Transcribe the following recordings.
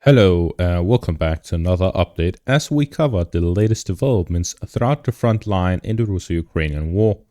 Hello, welcome back to another update as we cover the latest developments throughout the front line in the Russo-Ukrainian war.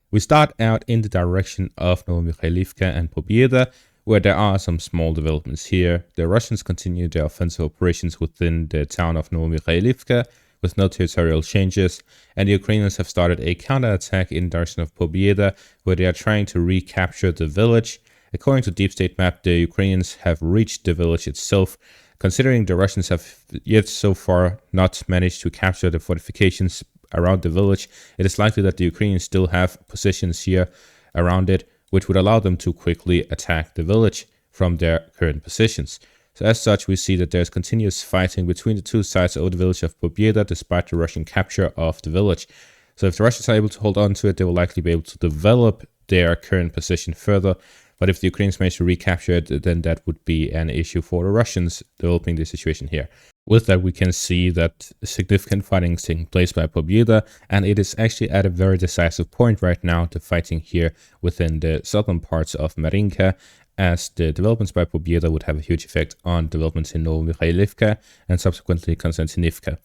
We start out in the direction of Avdiivka and Pobeda, where there are some small developments here. The Russians continue their offensive operations within the town of Avdiivka with no territorial changes, and the Ukrainians have started a counterattack in the direction of Pobeda, where they are trying to recapture the village. According to Deep State Map, the Ukrainians have reached the village itself. Considering the Russians have yet so far not managed to capture the fortifications around the village, it is likely that the Ukrainians still have positions here around it, which would allow them to quickly attack the village from their current positions. So as such, we see that there's continuous fighting between the two sides of the village of Pobeda despite the Russian capture of the village. So if the Russians are able to hold on to it, they will likely be able to develop their current position further. But if the Ukrainians manage to recapture it, then that would be an issue for the Russians developing the situation here. With that, we can see that significant fighting is taking place by Pobeda, and it is actually at a very decisive point right now, the fighting here within the southern parts of Marinka, as the developments by Pobeda would have a huge effect on developments in Novomikhailivka and subsequently Konstantinivka.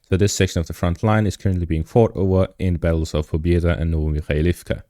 So this section of the front line is currently being fought over in the battles of Pobeda and Novomikhailivka.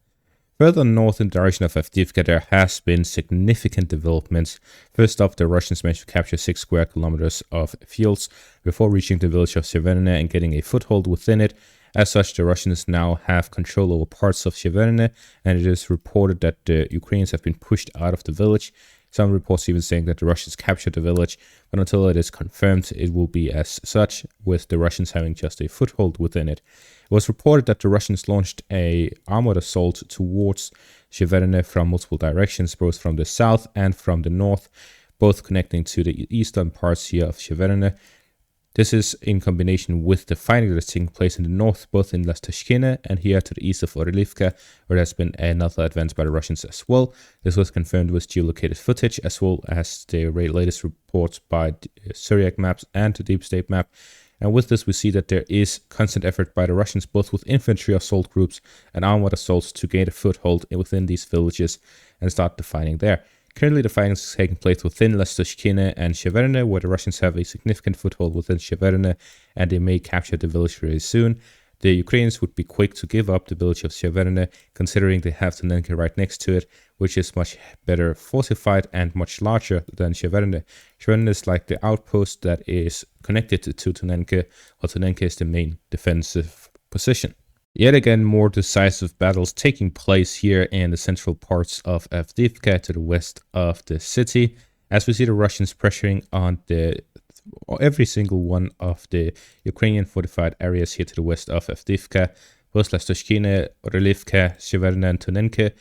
Further north in the direction of Avdiivka, there has been significant developments. First off, the Russians managed to capture 6 square kilometers of fields before reaching the village of Sjeverne and getting a foothold within it. As such, the Russians now have control over parts of Sjeverne, and it is reported that the Ukrainians have been pushed out of the village. Some reports even saying that the Russians captured the village, but until it is confirmed, it will be as such, with the Russians having just a foothold within it. It was reported that the Russians launched an armored assault towards Sjeverne from multiple directions, both from the south and from the north, both connecting to the eastern parts here of Sjeverne. This is in combination with the fighting that is taking place in the north, both in Sjeverne and here to the east of Avdiivka, where there's been another advance by the Russians as well. This was confirmed with geolocated footage, as well as the latest reports by Syriac maps and the Deep State Map. And with this, we see that there is constant effort by the Russians, both with infantry assault groups and armored assaults, to gain a foothold within these villages and start the fighting there. Currently, the fighting is taking place within Sjeverne and Sjeverne, where the Russians have a significant foothold within Sjeverne, and they may capture the village very soon. The Ukrainians would be quick to give up the village of Sjeverne, considering they have Tonenke right next to it, which is much better fortified and much larger than Sjeverne. Sjeverne is like the outpost that is connected to Tonenke, while Tonenke is the main defensive position. Yet again, more decisive battles taking place here in the central parts of Avdiivka to the west of the city, as we see the Russians pressuring on every single one of the Ukrainian fortified areas here to the west of Avdiivka, both Sjeverne, Avdiivka, Sjeverne and Tonenke.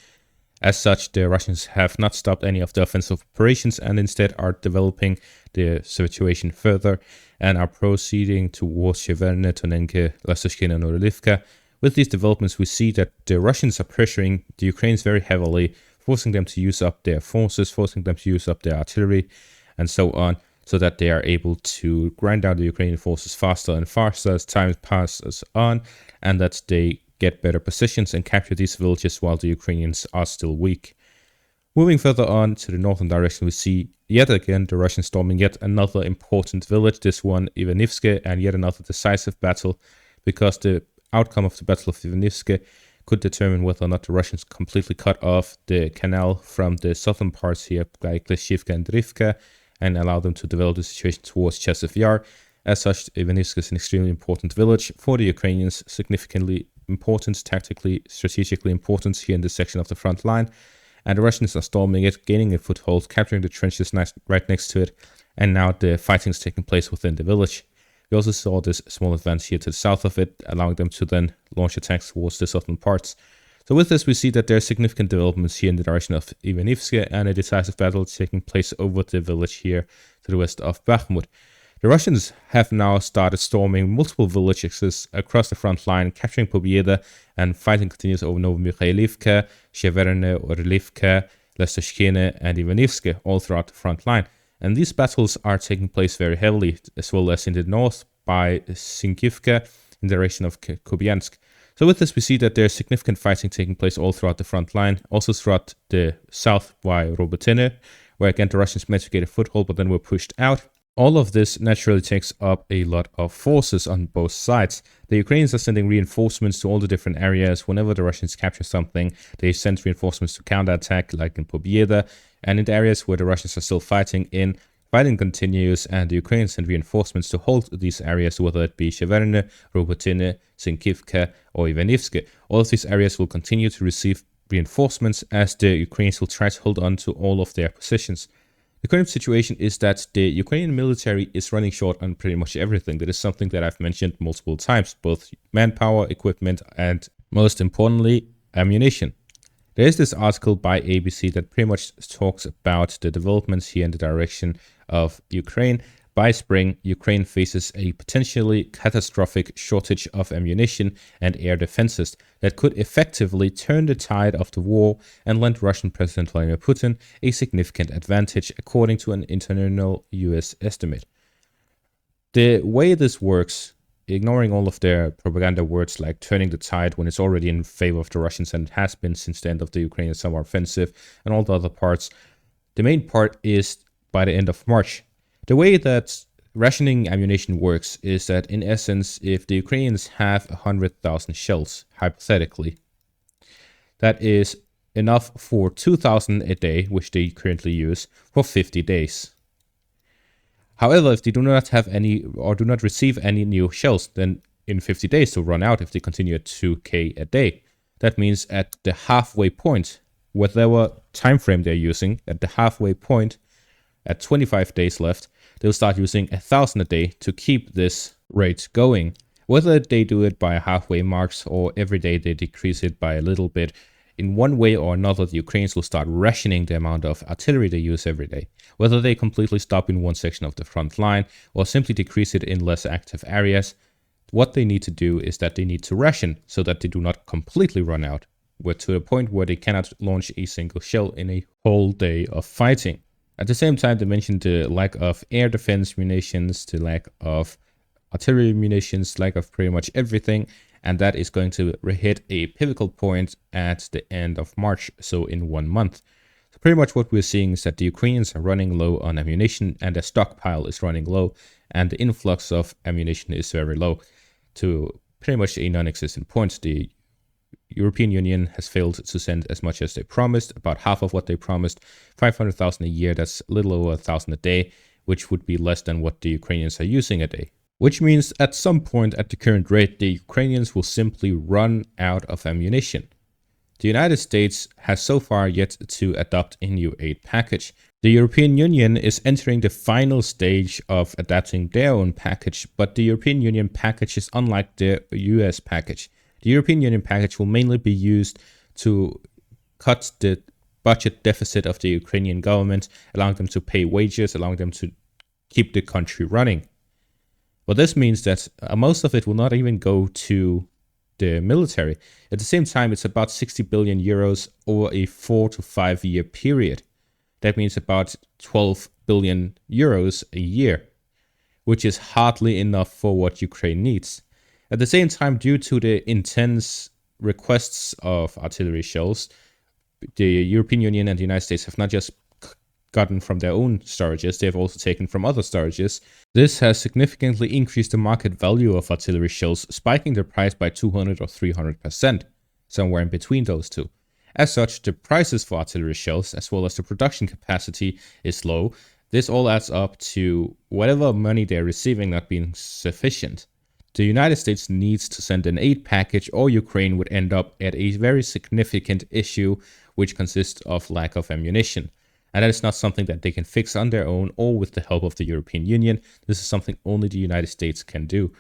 As such, the Russians have not stopped any of the offensive operations and instead are developing the situation further and are proceeding towards Sjeverne, Tonenke, Sjeverne and Avdiivka. With these developments, we see that the Russians are pressuring the Ukrainians very heavily, forcing them to use up their forces, forcing them to use up their artillery, and so on, so that they are able to grind down the Ukrainian forces faster and faster as time passes on, and that they get better positions and capture these villages while the Ukrainians are still weak. Moving further on to the northern direction, we see yet again the Russians storming yet another important village, this one Ivanivske, and yet another decisive battle, because the outcome of the Battle of Ivanivske could determine whether or not the Russians completely cut off the canal from the southern parts here, like Decisive and Rivka, and allow them to develop the situation towards Chasiv Yar. As such, Ivanivske is an extremely important village for the Ukrainians, significantly important, tactically, strategically important here in this section of the front line. And the Russians are storming it, gaining a foothold, capturing the trenches right next to it, and now the fighting is taking place within the village. We also saw this small advance here to the south of it, allowing them to then launch attacks towards the southern parts. So with this, we see that there are significant developments here in the direction of Ivanivske, and a decisive battle is taking place over the village here to the west of Bakhmut. The Russians have now started storming multiple villages across the front line, capturing Pobeda, and fighting continues over Novomikhailivka, Sjeverne, Avdiivka, Sjeverne, and Ivanivske all throughout the front line. And these battles are taking place very heavily, as well as in the north by Sinkivka in the direction of Kupiansk. So with this, we see that there's significant fighting taking place all throughout the front line, also throughout the south by Robotine, where again the Russians managed to get a foothold, but then were pushed out. All of this naturally takes up a lot of forces on both sides. The Ukrainians are sending reinforcements to all the different areas. Whenever the Russians capture something, they send reinforcements to counterattack, like in Pobieda, and in the areas where the Russians are still fighting fighting continues, and the Ukrainians send reinforcements to hold these areas, whether it be Sjeverne, Sjeverne, or Ivanivske. All of these areas will continue to receive reinforcements as the Ukrainians will try to hold on to all of their positions. The current situation is that the Ukrainian military is running short on pretty much everything. That is something that I've mentioned multiple times, both manpower, equipment, and most importantly, ammunition. There is this article by ABC that pretty much talks about the developments here in the direction of Ukraine. By spring, Ukraine faces a potentially catastrophic shortage of ammunition and air defenses that could effectively turn the tide of the war and lend Russian President Vladimir Putin a significant advantage, according to an internal US estimate. The way this works, ignoring all of their propaganda words like turning the tide when it's already in favor of the Russians and it has been since the end of the Ukrainian summer offensive and all the other parts, the main part is by the end of March. The way that rationing ammunition works is that, in essence, if the Ukrainians have 100,000 shells, hypothetically, that is enough for 2,000 a day, which they currently use, for 50 days. However, if they do not have any or do not receive any new shells, then in 50 days they'll run out if they continue at 2K a day. That means at the halfway point, whatever time frame they're using, at the halfway point, at 25 days left, they'll start using 1,000 a day to keep this rate going. Whether they do it by halfway marks or every day they decrease it by a little bit, in one way or another, the Ukrainians will start rationing the amount of artillery they use every day. Whether they completely stop in one section of the front line or simply decrease it in less active areas, what they need to do is that they need to ration so that they do not completely run out, to the point where they cannot launch a single shell in a whole day of fighting. At the same time, they mentioned the lack of air defense munitions, the lack of artillery munitions, lack of pretty much everything, and that is going to hit a pivotal point at the end of March, so in 1 month. So pretty much what we're seeing is that the Ukrainians are running low on ammunition, and their stockpile is running low, and the influx of ammunition is very low to pretty much a non-existent point. The European Union has failed to send as much as they promised, about half of what they promised, 500,000 a year, that's a little over 1,000 a day, which would be less than what the Ukrainians are using a day. Which means at some point at the current rate, the Ukrainians will simply run out of ammunition. The United States has so far yet to adopt a new aid package. The European Union is entering the final stage of adapting their own package, but the European Union package is unlike the US package. The European Union package will mainly be used to cut the budget deficit of the Ukrainian government, allowing them to pay wages, allowing them to keep the country running. But this means that most of it will not even go to the military. At the same time, it's about 60 billion euros over a 4 to 5 year period. That means about 12 billion euros a year, which is hardly enough for what Ukraine needs. At the same time, due to the intense requests of artillery shells, the European Union and the United States have not just gotten from their own storages, they have also taken from other storages. This has significantly increased the market value of artillery shells, spiking their price by 200 or 300%, somewhere in between those two. As such, the prices for artillery shells, as well as the production capacity, is low. This all adds up to whatever money they're receiving not being sufficient. The United States needs to send an aid package, or Ukraine would end up at a very significant issue, which consists of lack of ammunition. And that is not something that they can fix on their own or with the help of the European Union. This is something only the United States can do.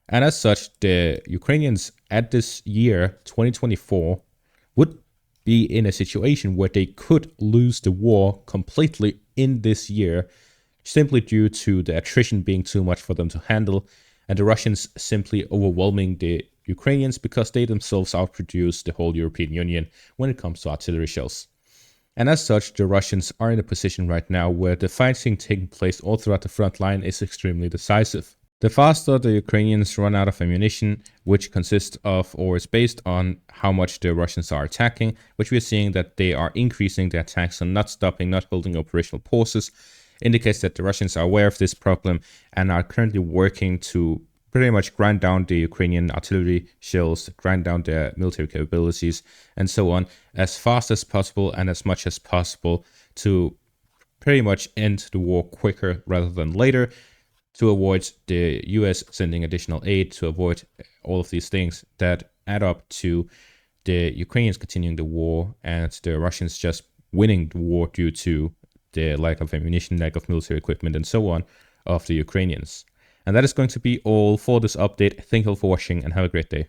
And as such, the Ukrainians at this year, 2024, would be in a situation where they could lose the war completely in this year, simply due to the attrition being too much for them to handle, and the Russians simply overwhelming the Ukrainians because they themselves outproduce the whole European Union when it comes to artillery shells. And as such, the Russians are in a position right now where the fighting taking place all throughout the front line is extremely decisive. The faster the Ukrainians run out of ammunition, which consists of or is based on how much the Russians are attacking, which we are seeing that they are increasing their attacks and not stopping, not holding operational pauses. indicates that the Russians are aware of this problem and are currently working to pretty much grind down the Ukrainian artillery shells, grind down their military capabilities, and so on, as fast as possible and as much as possible to pretty much end the war quicker rather than later, to avoid the US sending additional aid, to avoid all of these things that add up to the Ukrainians continuing the war and the Russians just winning the war due to the lack of ammunition, lack of military equipment, and so on of the Ukrainians. And that is going to be all for this update. Thank you all for watching and have a great day.